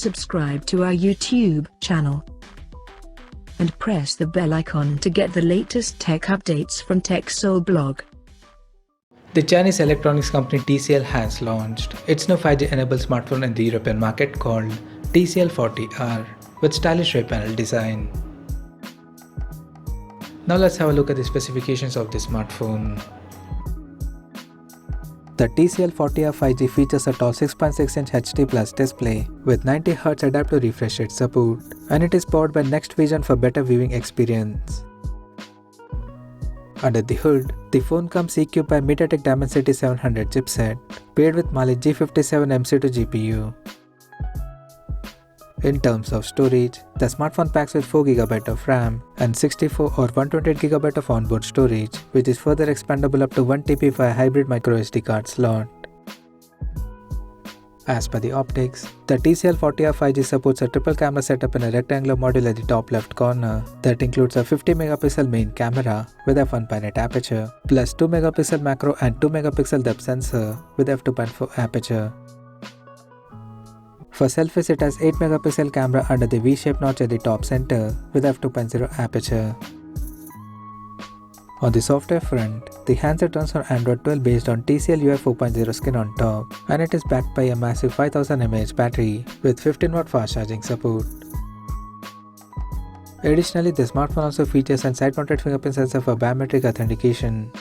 subscribe to our YouTube channel and press the bell icon to get the latest tech updates from TechSole Blog. The Chinese electronics company TCL has launched its new 5G-enabled smartphone in the European market called TCL 40R with stylish rear panel design. Now let's have a look at the specifications of this smartphone. The TCL 40R 5G features a tall 6.6-inch HD Plus display with 90Hz adaptive refresh rate support, and it is powered by Next Vision for better viewing experience. Under the hood, the phone comes equipped by MediaTek Dimensity 700 chipset, paired with Mali G57 MC2 GPU. In terms of storage, the smartphone packs with 4GB of RAM and 64 or 128GB of onboard storage, which is further expandable up to 1TB via hybrid microSD card slot. As per the optics, the TCL 40R 5G supports a triple camera setup in a rectangular module at the top left corner that includes a 50MP main camera with f1.8 aperture, plus 2MP macro and 2MP depth sensor with f2.4 aperture. For selfies, it has 8MP camera under the V-shaped notch at the top center with f2.0 aperture. On the software front, the handset runs on Android 12 based on TCL UI 4.0 skin on top, and it is backed by a massive 5000 mAh battery with 15W fast charging support. Additionally, the smartphone also features a side-mounted fingerprint sensor for biometric authentication.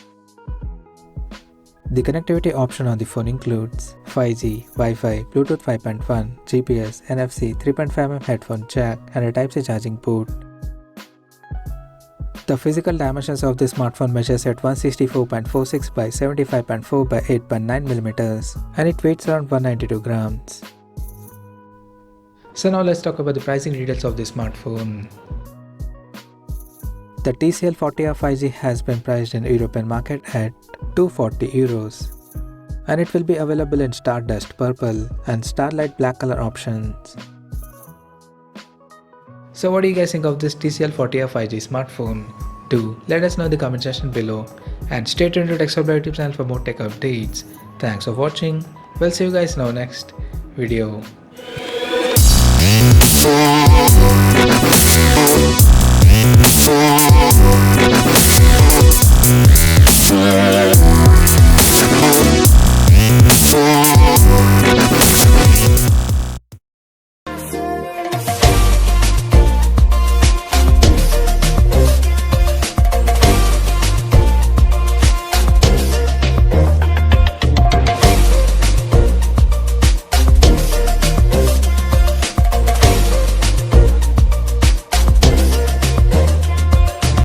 The connectivity option on the phone includes 5G, Wi-Fi, Bluetooth 5.1, GPS, NFC, 3.5mm headphone jack, and a Type-C charging port. The physical dimensions of the smartphone measures at 164.46 by 75.4 by 8.9mm, and it weighs around 192 grams. So now let's talk about the pricing details of this smartphone. The TCL 40R 5G has been priced in the European market at €240, and it will be available in Stardust Purple and Starlight Black color options. So what do you guys think of this TCL 40R 5G smartphone? Do let us know in the comment section below, and stay tuned to TechSole Blog YouTube channel for more tech updates. Thanks for watching. We'll see you guys in our next video.